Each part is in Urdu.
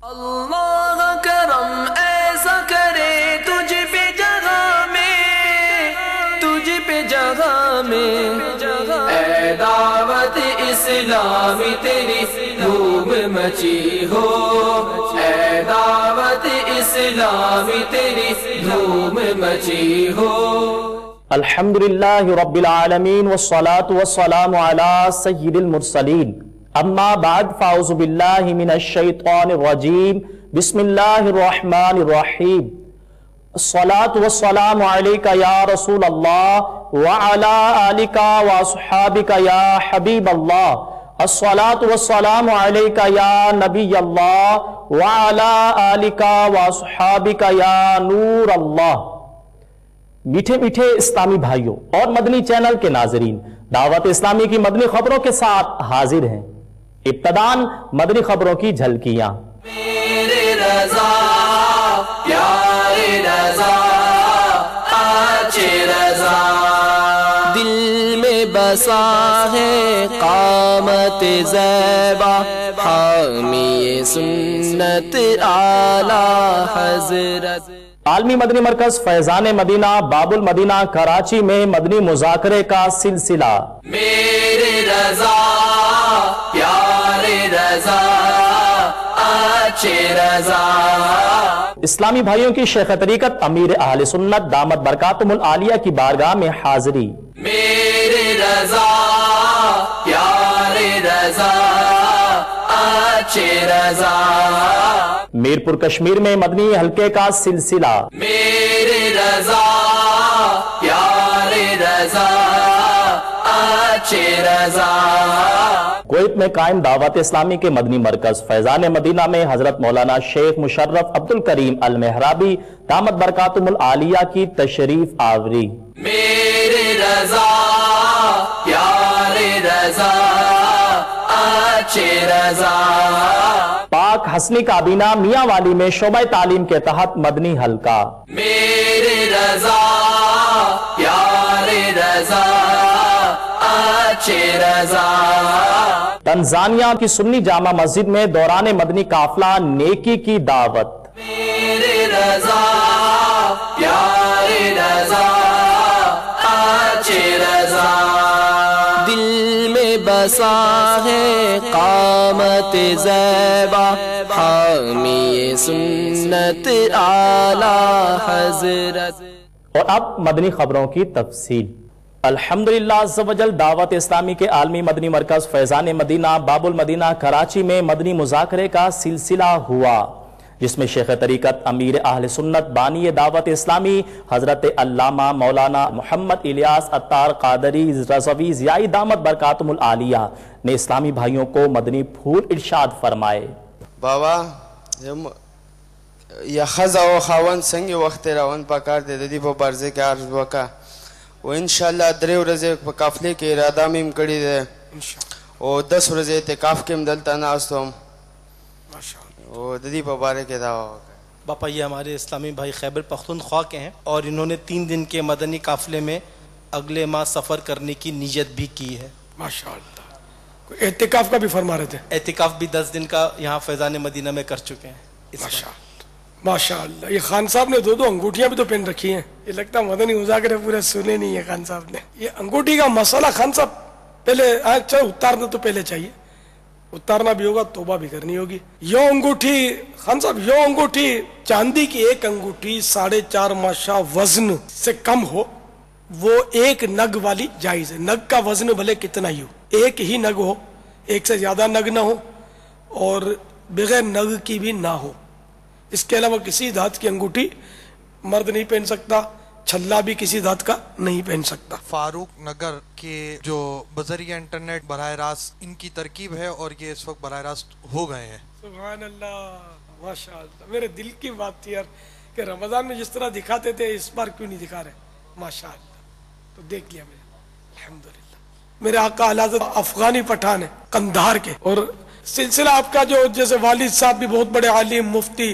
اللہ کرم ایسا کرے تجھ پہ جگہ میں اے دعوت اسلامی تیری دھوم مچی ہو، اے دعوت اسلامی تیری دھوم مچی ہو۔ الحمدللہ رب العالمین والصلاة والسلام علی سید المرسلین، اما بعد فاعوذ باللہ من الشیطان الرجیم، بسم اللہ الرحمن الرحیم۔ الصلاة والسلام علیکہ یا رسول اللہ وعلا آلکہ واصحابکہ یا حبیب اللہ۔ الصلاة والسلام علیکہ یا نبی اللہ وعلا آلکہ واصحابکہ یا نور اللہ۔ میٹھے میٹھے اسلامی بھائیوں اور مدنی چینل کے ناظرین، دعوت اسلامی کی مدنی خبروں کے ساتھ حاضر ہیں۔ ابتداً مدنی خبروں کی جھلکیاں۔ میرے رضا پیارے رضا آچے رضا، دل میں بسا ہے قامت زیبا، حامی سنت اعلی حضرت۔ عالمی مدنی مرکز فیضان مدینہ باب المدینہ کراچی میں مدنی مذاکرے کا سلسلہ۔ میرے رضا پیارے رضا آچے رضا، اسلامی بھائیوں کی شیخ طریقت امیر اہل سنت دامت برکاتہم العالیہ کی بارگاہ میں حاضری۔ میرے رضا پیارے رضا آچے رضا، میرپور کشمیر میں مدنی حلقے کا سلسلہ۔ میرے رضا پیارے رضا آچے رضا، کویت میں قائم دعوت اسلامی کے مدنی مرکز فیضان مدینہ میں حضرت مولانا شیخ مشرف عبدالکریم المحرابی دامت برکاتہم العالیہ کی تشریف آوری۔ میرے رضا پیارے رضا آچے رضا، پاک حسنی کابینہ میاں والی میں شعبہ تعلیم کے تحت مدنی حلقہ۔ میرے رضا پیارے رضا آچے رضا، تنزانیہ کی سنی جامع مسجد میں دوران مدنی قافلہ نیکی کی دعوت۔ میرے رضا پیارے رضا آچے رضا، دل میں بسا ہے قامت زیبا، حامی سنت اعلی حضرت۔ اور اب مدنی خبروں کی تفصیل۔ الحمدللہ عز و جل دعوت اسلامی کے عالمی مدنی مرکز فیضان مدینہ باب المدینہ کراچی میں مدنی مذاکرے کا سلسلہ ہوا، جس میں شیخ طریقت امیر اہل سنت بانی دعوت اسلامی حضرت علامہ مولانا محمد الیاس عطار قادری رضوی ضیائی دامت برکاتہم العالیہ نے اسلامی بھائیوں کو مدنی پھول ارشاد فرمائے۔ بابا یا خزا و خاون سنگ وقت روان پکار دے دی په برزه کې عرض وکا و انشاءاللہ درې ورځې په قافلې کې اراده مې کړې ده او 10 ورځې اعتکاف کې دلته ناستم او د دې په باره کې دا باپا یہ ہمارے اسلامی بھائی خیبر پختونخوا کے ہیں اور انہوں نے 3 دن کے مدنی قافلے میں اگلے ماہ سفر کرنے کی نیت بھی کی ہے۔ ماشاءاللہ، اعتکاف کا بھی فرما رہے تھے؟ اعتکاف بھی 10 دن کا یہاں فیضان مدینہ میں کر چکے ہیں۔ ماشاءاللہ، یہ خان صاحب نے 2 انگوٹھیاں بھی تو پہن رکھی ہیں، یہ لگتا ہے مدنی مذاکرے پورے سنے نہیں ہے خان صاحب نے۔ یہ انگوٹھی کا مسئلہ خان صاحب پہلے چاہے اتارنا تو پہلے چاہیے، اتارنا بھی ہوگا توبہ بھی کرنی ہوگی۔ یہ انگوٹھی خان صاحب، یہ انگوٹھی چاندی کی ایک انگوٹھی 4.5 ماشا وزن سے کم ہو، وہ 1 نگ والی جائز ہے۔ نگ کا وزن بھلے کتنا ہی ہو، 1 ہی نگ ہو، 1 سے زیادہ نگ نہ ہو اور بغیر نگ کی بھی نہ ہو۔ اس کے علاوہ کسی دھات کی انگوٹھی مرد نہیں پہن سکتا، چھلا بھی کسی دھات کا نہیں پہن سکتا۔ فاروق نگر کے جو بذریعہ انٹرنیٹ براہ راست ان کی ترکیب ہے اور یہ اس وقت براہ راست ہو گئے ہیں۔ سبحان اللہ، ماشاءاللہ، میرے دل کی بات تھی یار کہ رمضان میں جس طرح دکھاتے تھے اس بار کیوں نہیں دکھا رہے؟ ماشاءاللہ، تو دیکھ لیا میں نے، الحمدللہ۔ میرے آقا اعلی حضرت افغانی پٹھان ہے قندھار کے، اور سلسلہ آپ کا جو جیسے والد صاحب بھی بہت بڑے عالم مفتی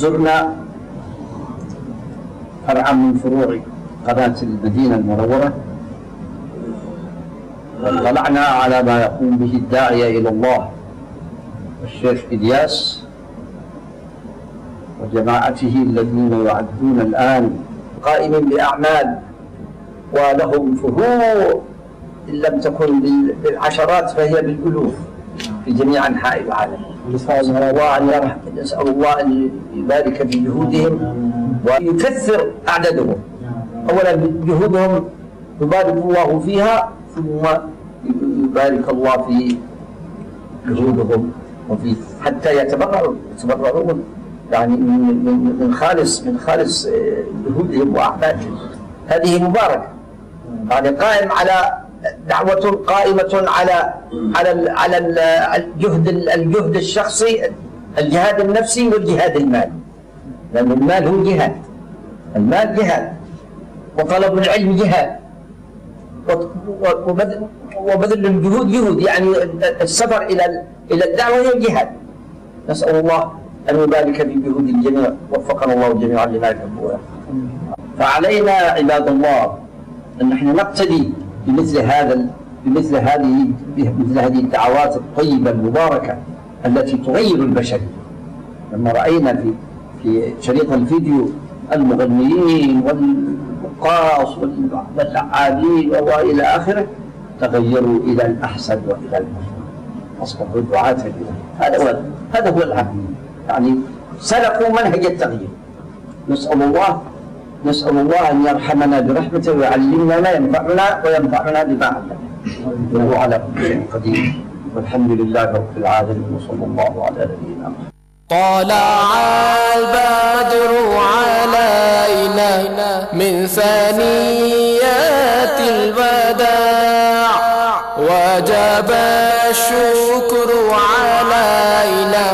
زرنا فرعا من فروع قناة المدينة المنورة، واطلعنا على ما يقوم به الداعية إلى الله الشيخ إلياس وجماعته الذين يعدون الآن قائمين بأعمال ولهم فهور إن لم تكن بالعشرات فهي بالألوف في جميع أنحاء العالم. نسأل الله أن يبارك في جهودهم ويكثر أعدادهم. أولا جهودهم يبارك الله فيها، ثم يبارك الله في جهودهم وفي حتى يتبرعون يعني من خالص جهودهم وأعمالهم. هذه مباركة، يعني قائم على دعوة قائمة على الجهد الشخصي، الجهاد النفسي والجهاد المالي، لأن المال هو جهاد، المال جهاد، وطلب العلم جهاد، وبذل الجهود جهود، يعني السفر إلى الدعوة هي جهاد. نسأل الله أن يبارك في جهود الجميع، وفقنا الله جميعا لما يحب ويرضى. فعلينا عباد الله أن نحن نقتدي بمثل هذه الدعوات الطيبة المباركة التي تغير البشرية. لما رأينا في شريط الفيديو المغنيين والرقاص واللعابين وإلى آخره تغيروا إلى الأحسن وإلى المفضل، أصبحوا دعاة لله. هذا هو العقل، يعني سلكوا منهج التغيير. نسأل الله أن يرحمنا برحمته ويعلمنا ما ينفعنا وينفعنا بما علمنا، وهو على كل شيء قدير، والحمد لله رب العالمين، وصلى الله على نبينا محمد. طلع البدر علينا من ثنيات الوداع وجب الشكر علينا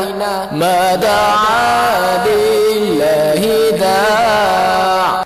ما دعا لله داع।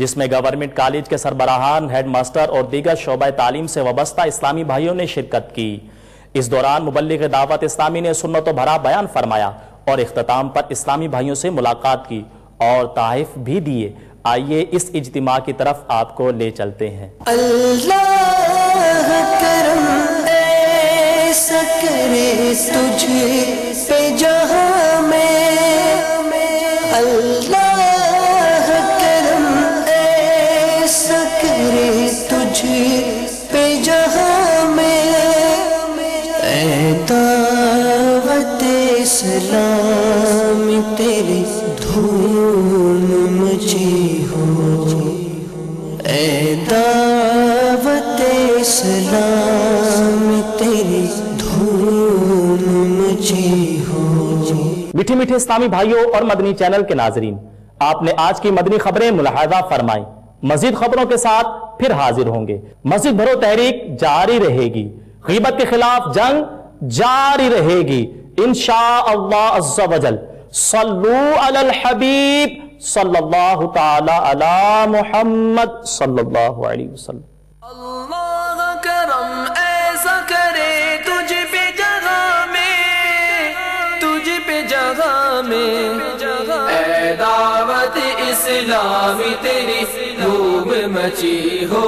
جس میں گورنمنٹ کالج کے سربراہان، ہیڈ ماسٹر اور دیگر شعبہ تعلیم سے وابستہ اسلامی بھائیوں نے شرکت کی۔ اس دوران مبلغ دعوت اسلامی نے سنت و بھرا بیان فرمایا اور اختتام پر اسلامی بھائیوں سے ملاقات کی اور تحائف بھی دیے۔ آئیے اس اجتماع کی طرف آپ کو لے چلتے ہیں۔ اللہ کرم ایسا کرے تجھ پہ جہاں میں، اللہ کرم ایسا کرے تجھ پہ جہاں میں، اے دعوت اسلام تیری دھوم مچی ہو، اے دعوت اسلام تیری دھوم مچی ہو۔ میٹھے میٹھے اسلامی بھائیوں اور مدنی چینل کے ناظرین، آپ نے آج کی مدنی خبریں ملاحظہ فرمائیں۔ مزید خبروں کے ساتھ پھر حاضر ہوں گے۔ مسجد بھرو تحریک جاری رہے گی، غیبت کے خلاف جنگ جاری رہے گی انشاءاللہ عز و جل۔ صلو علی الحبیب صلی اللہ تعالی علی محمد صلی اللہ علیہ وسلم۔ اللہ کرم ایسا کرے تجھ پہ جگہ میں، تجھ پہ جگہ میں، اے دعوت اسلامی تیری دھوم مچی ہو،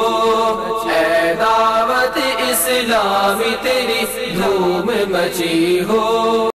اے دعوت اسلامی تیری دھوم مچی ہو۔